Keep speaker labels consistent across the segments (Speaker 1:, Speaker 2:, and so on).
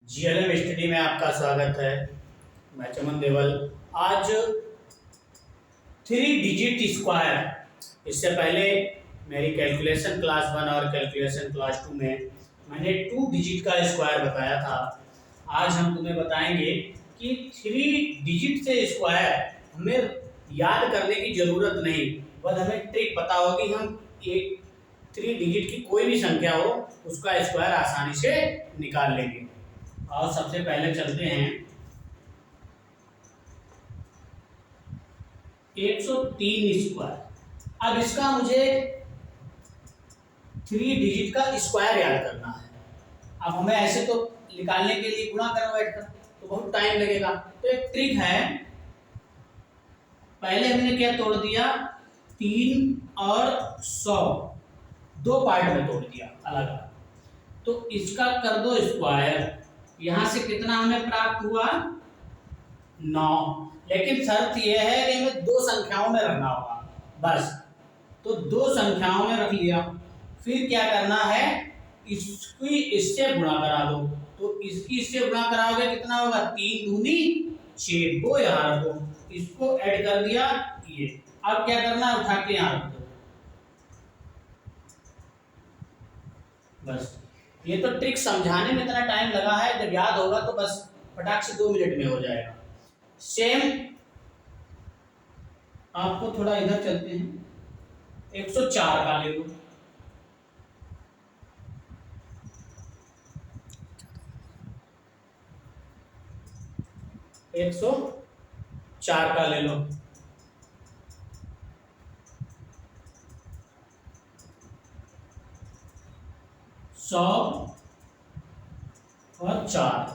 Speaker 1: GLM study में आपका स्वागत है। मैं चमन देवल। आज 3 डिजिट स्क्वायर, इससे पहले मेरी कैलकुलेशन क्लास 1 और कैलकुलेशन क्लास 2 में मैंने 2 डिजिट का स्क्वायर बताया था। आज हम तुम्हें बताएंगे कि 3 डिजिट से स्क्वायर हमें याद करने की ज़रूरत नहीं, बस हमें ट्रिक पता होगी। हम एक 3 डिजिट की कोई भी संख्या हो उसका स्क्वायर आसानी से निकाल लेंगे। और सबसे पहले चलते हैं 103 स्क्वायर। अब इसका मुझे 3 डिजिट का स्क्वायर याद करना है। अब हमें ऐसे तो निकालने के लिए गुणा करो बैठकर तो बहुत टाइम लगेगा। तो एक ट्रिक है, पहले हमने क्या तोड़ दिया, 3 और 100 दो पार्ट में तोड़ दिया अलग अलग। तो इसका कर दो स्क्वायर। यहां से कितना हमें प्राप्त हुआ, 9। लेकिन शर्त यह है कि हमें दो संख्याओं में रखना होगा बस। तो दो संख्याओं में रख लिया। फिर क्या करना है, इसकी इससे गुणा करा दो। तो इसकी इससे गुणा कराओगे कितना होगा, 3 दूनी 6, वो यहाँ रखो। इसको ऐड कर दिया ये। अब क्या करना है, उठा के यहाँ रख दो बस। ये तो ट्रिक समझाने में इतना टाइम लगा है, जब याद होगा तो बस फटाक से 2 मिनट में हो जाएगा। सेम आपको थोड़ा इधर चलते हैं, 104 का ले लो। एक 104 का ले लो। सौ और 4।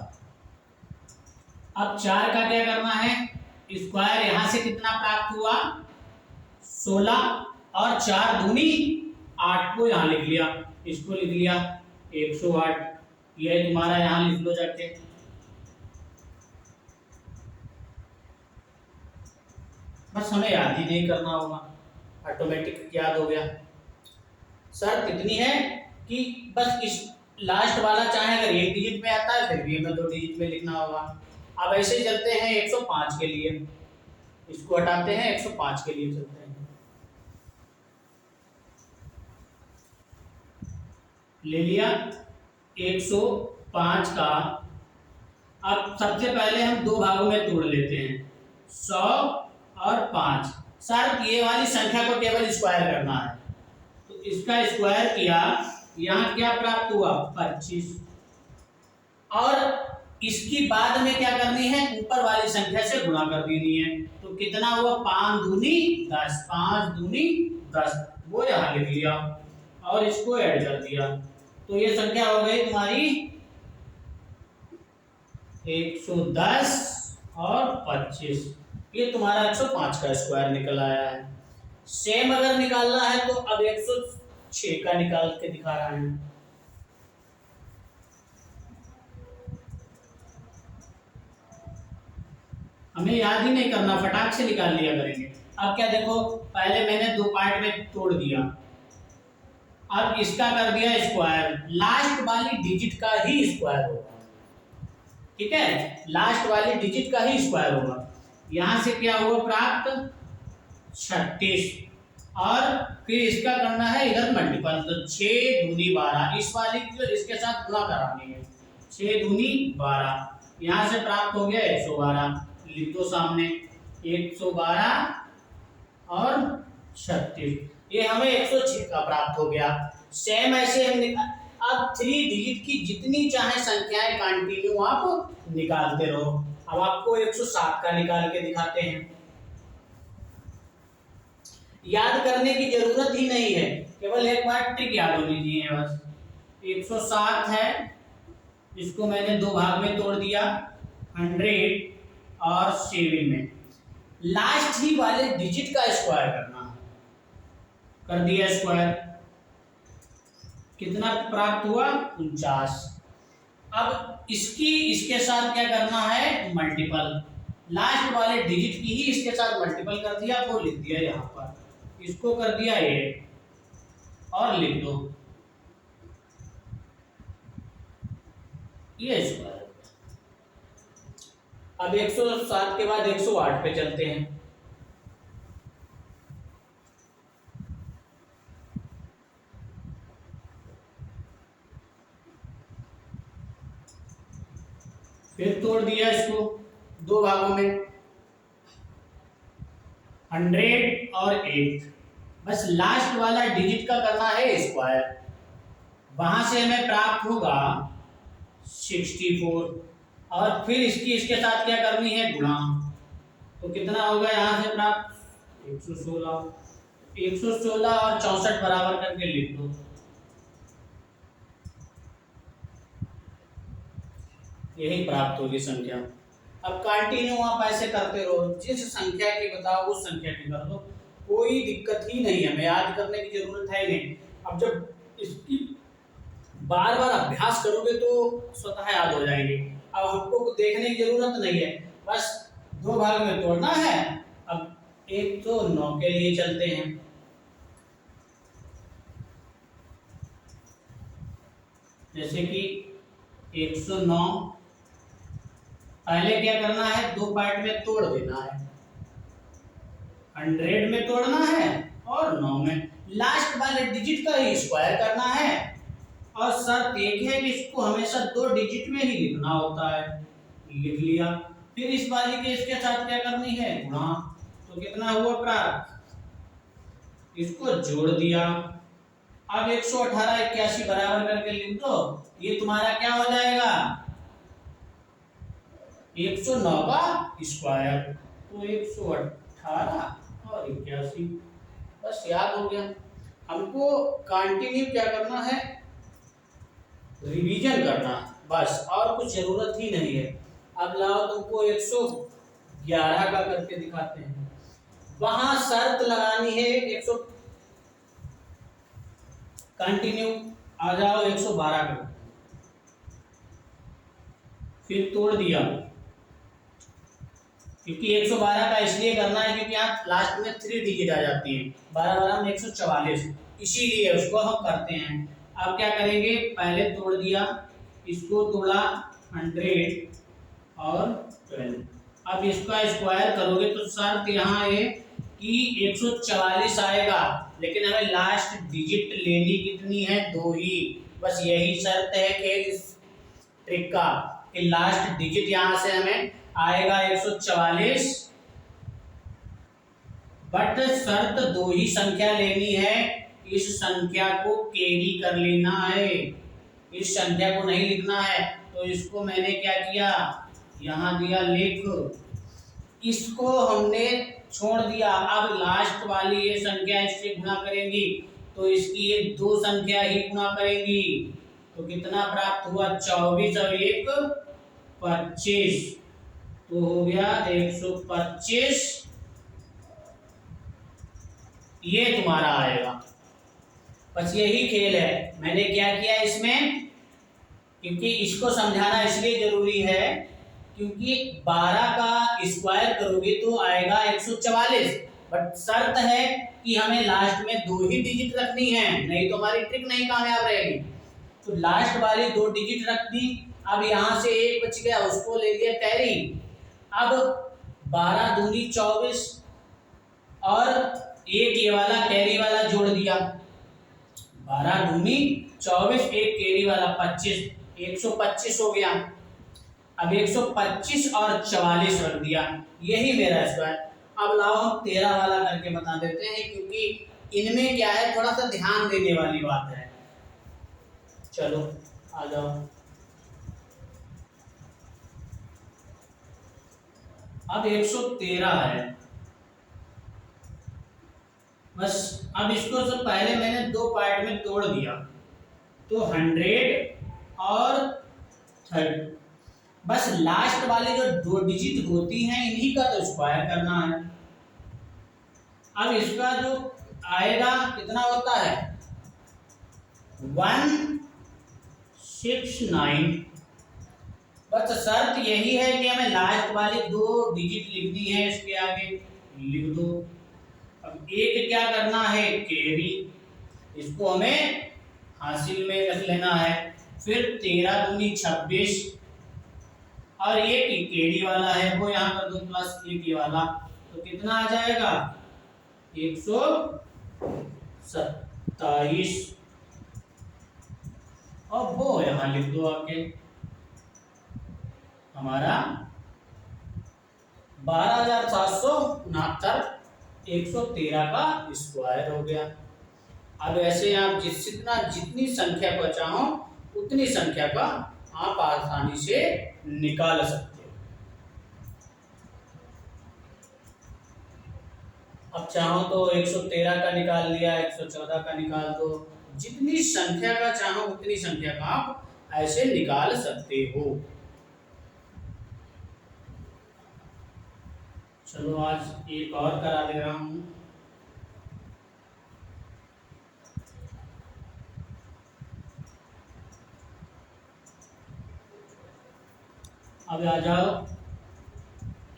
Speaker 1: अब 4 का क्या करना है, स्क्वायर। यहां से कितना प्राप्त हुआ, 16 और 4 दूनी 8 को यहां लिख लिया। इसको लिख लिया 108। यह तुम्हारा यहां लिख लो जाके। बस हमें याद ही नहीं करना होगा, ऑटोमेटिक याद हो गया। शर्त इतनी है कि बस इस लास्ट वाला चाहे अगर 1 डिजिट में आता है फिर भी हमें 2 डिजिट में लिखना होगा। अब ऐसे ही चलते हैं 105 के लिए। इसको हटाते हैं, 105 के लिए चलते हैं। ले लिया 105 का। अब सबसे पहले हम दो भागों में तोड़ लेते हैं, 100 और 5। शर्त ये वाली संख्या को केवल स्क्वायर करना है। तो इसका स्क्वायर किया, यहाँ क्या प्राप्त हुआ, 25। और इसकी बाद में क्या करनी है, ऊपर वाली संख्या से गुणा कर देनी है। तो कितना हुआ, 5 दूनी 10, 5 दूनी 10, वो यहाँ लिख लिया और इसको ऐड कर दिया। तो ये संख्या हो गई तुम्हारी 110 और 25। ये तुम्हारा 105 का स्क्वायर निकल आया है। सेम अगर निकालना है तो अब 106 का निकाल के दिखा रहा है। हमें याद ही नहीं करना, फटाक से निकाल लिया करेंगे। अब क्या देखो, पहले मैंने दो पार्ट में तोड़ दिया। अब इसका कर दिया स्क्वायर। लास्ट वाली डिजिट का ही स्क्वायर होगा, ठीक है, लास्ट वाली डिजिट का ही स्क्वायर होगा। यहां से क्या हुआ प्राप्त, 36। और फिर इसका करना है इधर मल्टीपल। तो 6 दूनी 12, इस वाली को इसके साथ गुणा करानी है। 6 दूनी 12, यहां से प्राप्त हो गया 112। लिख दो सामने 112 और 36, ये हमें 106 का प्राप्त हो गया। सेम ऐसे हम अब 3 डिजिट की जितनी चाहे संख्याएं कंटिन्यू आप निकालते रहो। अब आपको 107 का निकाल के दिखाते हैं। याद करने की जरूरत ही नहीं है, केवल एक बार ट्रिक याद होनी चाहिए बस। 107 है, इसको मैंने दो भाग में तोड़ दिया, 100 और 7 में। लास्ट ही वाले डिजिट का स्क्वायर करना है। कर दिया स्क्वायर, कितना प्राप्त हुआ, 49। अब इसके साथ क्या करना है, मल्टीपल। लास्ट वाले डिजिट की ही इसके साथ मल्टीपल कर दिया, वो लिख दिया यहाँ पर। इसको कर दिया 8 और लिख दो ये स्क्वायर। अब 107 के बाद 108 पे चलते हैं। फिर तोड़ दिया इसको दो भागों में, 100 और 8। बस लास्ट वाला डिजिट का करना है स्क्वायर, वहां से हमें प्राप्त होगा 64, और फिर इसके साथ क्या करनी है, गुणा। तो कितना होगा यहाँ से प्राप्त, 116। 116 और 64 बराबर करके लिख दो। यही प्राप्त होगी संख्या। अब कंटिन्यू आप ऐसे करते रहो, जिस संख्या की बताओ उस संख्या की कर दो, कोई दिक्कत ही नहीं है, हमें याद करने की जरूरत है नहीं। अब जब इसकी बार बार अभ्यास करोगे तो स्वतः याद हो जाएंगे। अब हमको देखने की जरूरत नहीं है, बस दो भाग में तोड़ना है। अब 109 के लिए चलते हैं। जैसे कि 109 पहले क्या करना है, दो पार्ट में तोड़ देना है, 100 में तोड़ना है और 9 में। लास्ट वाले डिजिट का ही स्क्वायर करना है, और शर्त एक है कि इसको हमेशा दो डिजिट में ही लिखना होता है। लिख लिया। फिर इस वाली के इसके साथ क्या करनी है, गुणा। तो कितना हुआ प्राप्त, इसको जोड़ दिया। अब 118 81 बराबर करके लिख दो, ये तुम्हारा क्या हो जाएगा, 109 का स्क्वायर। तो 118 और 81, बस याद हो गया। हमको कंटिन्यू क्या करना है, रिवीजन करना, बस और कुछ जरूरत ही नहीं है। अब लाओ तुमको 111 का करके दिखाते हैं। वहां शर्त लगानी है 100, कंटिन्यू आ जाओ 112 का, फिर तोड़ दिया, क्योंकि 112 का इसलिए करना है क्योंकि यहाँ लास्ट में 3 डिजिट आ जाती है, 12 में 144, इसीलिए उसको हम करते हैं। अब क्या करेंगे, पहले तोड़ दिया, इसको तोड़ा 100 और 12। अब इसका स्क्वायर करोगे तो शर्त यहाँ है कि 144 आएगा, लेकिन हमें लास्ट डिजिट लेनी कितनी है, 2 ही। बस यही शर्त है कि इस ट्रिक का, कि लास्ट डिजिट यहाँ से हमें आएगा 144, बट शर्त 2 ही संख्या लेनी है। इस संख्या को कैरी कर लेना है, इस संख्या को नहीं लिखना है। तो इसको मैंने क्या किया, यहाँ दिया लिख, इसको हमने छोड़ दिया। अब लास्ट वाली ये संख्या इससे गुणा करेंगी तो इसकी ये 2 संख्या ही गुणा करेंगी। तो कितना प्राप्त हुआ, 24 और 1 25, तो हो गया 125। ये तुम्हारा आएगा। बस यही खेल है। मैंने क्या किया इसमें, क्योंकि इसको समझाना इसलिए जरूरी है क्योंकि 12 का स्क्वायर करोगे तो आएगा 144, बट शर्त है कि हमें लास्ट में 2 ही डिजिट रखनी है, नहीं तो हमारी ट्रिक नहीं कामयाब रहेगी। तो लास्ट वाली 2 डिजिट रख दी। अब यहाँ से 1 बच गया, उसको ले लिया कैरी। अब 12 दूनी 24 और 1 ये वाला कैरी वाला जोड़ दिया, 12 दूनी 24, 1 कैरी वाला 25, 125 हो गया। अब 125 और 44 रख दिया, यही मेरा स्क्वायर। अब लाओ हम 13 वाला करके बता देते हैं, क्योंकि इनमें क्या है, थोड़ा सा ध्यान देने वाली बात है। चलो आ जाओ। अब 113 है। बस अब इसको सब पहले मैंने 2 पार्ट में तोड़ दिया, तो 100 और 30। बस लास्ट वाले जो 2 डिजिट होती हैं इन्हीं का तो स्क्वायर करना है। अब इसका जो आएगा कितना होता है, 169। बस शर्त यही है कि हमें लास्ट वाली 2 डिजिट लिखनी है, इसके आगे लिख दो। अब 1 क्या करना है, कैरी, इसको हमें हासिल में रख लेना है। फिर 13 दूनी 26 और एक केडी वाला है वो यहाँ कर दो प्लस एक ये वाला, तो कितना आ जाएगा 127, और वो यहाँ लिख दो आके हमारा 12,769 113 का स्क्वायर हो गया। अब ऐसे आप जितनी संख्या को चाहो उतनी संख्या का आप आसानी से निकाल सकते हो। अब चाहो तो 113 का निकाल लिया, 114 का निकाल दो, जितनी संख्या का चाहो उतनी संख्या का आप ऐसे निकाल सकते हो। चलो आज एक और करा दे रहा हूं। अब आ जाओ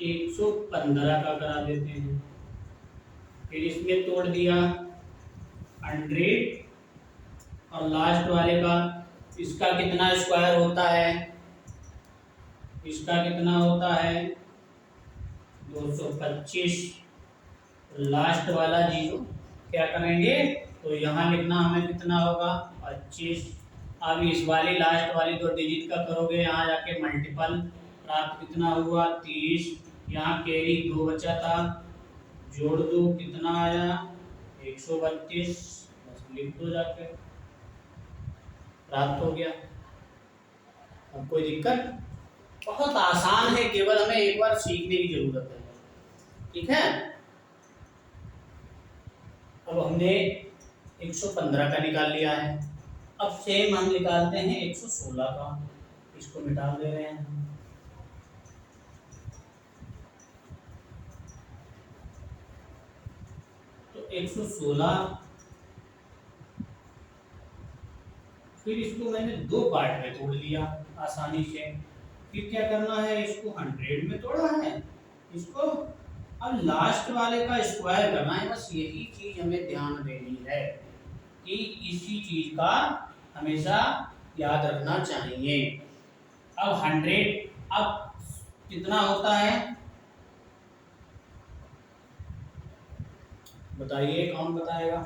Speaker 1: 115 का करा देते हैं। फिर इसमें तोड़ दिया 100 और लास्ट वाले का, इसका कितना स्क्वायर होता है, इसका कितना होता है 225, लास्ट वाला 0 क्या करेंगे तो यहाँ लिखना हमें कितना होगा 25। अब इस वाली लास्ट वाली 2 डिजिट का करोगे यहाँ जाके मल्टीपल, प्राप्त कितना हुआ 30, यहाँ कैरी 2 बचा था, जोड़ दो कितना आया 132, बस लिख दो जाके, प्राप्त हो गया। अब कोई दिक्कत, बहुत आसान है, केवल हमें एक बार सीखने की जरूरत है। ठीक है, अब हमने 115 का निकाल लिया है। अब सेम हम निकालते हैं 116 का, इसको मिटा दे रहे हैं। तो 116, फिर इसको मैंने 2 पार्ट में तोड़ लिया आसानी से। फिर क्या करना है, इसको 100 में तोड़ा है इसको, अब लास्ट वाले का स्क्वायर करना है। बस यही चीज हमें ध्यान देनी है कि इसी चीज का हमेशा याद रखना चाहिए। अब 100 अब कितना होता है बताइए, कौन बताएगा?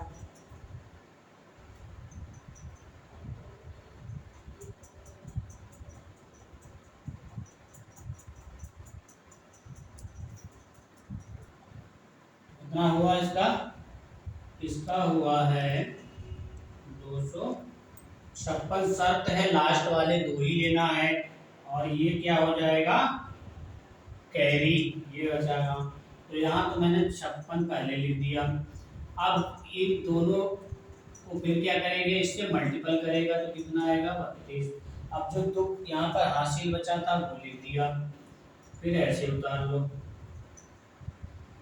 Speaker 1: कितना हुआ इसका? इसका हुआ है 256। शर्त है लास्ट वाले 2 ही लेना है, और ये क्या हो जाएगा कैरी, ये बचाएगा। तो यहाँ तो मैंने 56 पहले लिख दिया। अब ये दोनों को फिर क्या करेंगे, इससे मल्टीपल करेगा तो कितना आएगा 32। अब जो तो यहाँ पर हासिल बचा था वो लिख दिया, फिर ऐसे उतार लो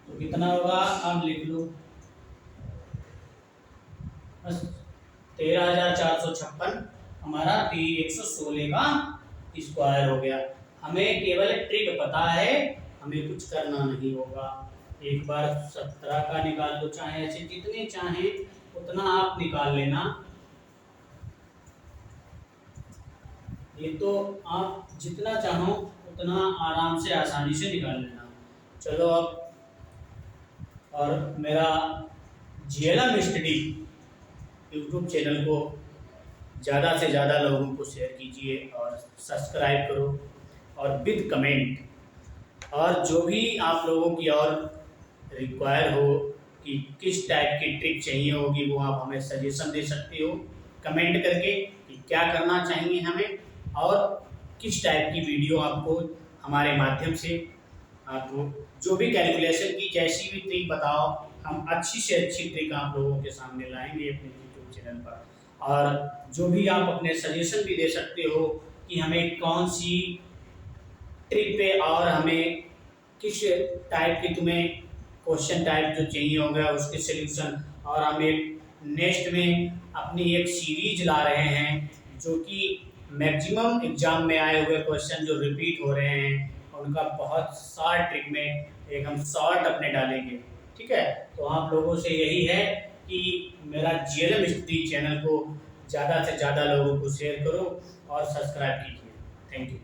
Speaker 1: तो कितना होगा अब लिख लो, बस 13,456 हमारा 116 का स्क्वायर हो गया। हमें केवल ट्रिक पता है, हमें कुछ करना नहीं होगा। एक बार 17 का निकाल लो, चाहे ऐसे जितने चाहे उतना आप निकाल लेना। ये तो आप जितना चाहो उतना आराम से आसानी से निकाल लेना। चलो अब, और मेरा GLM स्टडी यूट्यूब चैनल को ज़्यादा से ज़्यादा लोगों को शेयर कीजिए और सब्सक्राइब करो, और विद कमेंट। और जो भी आप लोगों की और रिक्वायर हो कि किस टाइप की ट्रिक चाहिए होगी, वो आप हमें सजेशन दे सकते हो कमेंट करके कि क्या करना चाहिए हमें, और किस टाइप की वीडियो आपको हमारे माध्यम से आपको जो भी कैलकुलेशन की जैसी भी ट्रिक बताओ, हम अच्छी से अच्छी ट्रिक आप लोगों के सामने लाएंगे अपने यूट्यूब चैनल पर। और जो भी आप अपने सजेशन भी दे सकते हो कि हमें कौन सी ट्रिक पे और हमें किस टाइप की तुम्हें क्वेश्चन टाइप जो चाहिए होगा उसके सॉल्यूशन। और हम एक नेक्स्ट में अपनी एक सीरीज ला रहे हैं जो कि मैक्सिमम एग्जाम में आए हुए क्वेश्चन जो रिपीट हो रहे हैं उनका बहुत शॉर्ट ट्रिक में एक हम शॉर्ट अपने डालेंगे। ठीक है, तो आप लोगों से यही है कि मेरा GLM स्टडी चैनल को ज़्यादा से ज़्यादा लोगों को शेयर करो और सब्सक्राइब कीजिए। Thank you.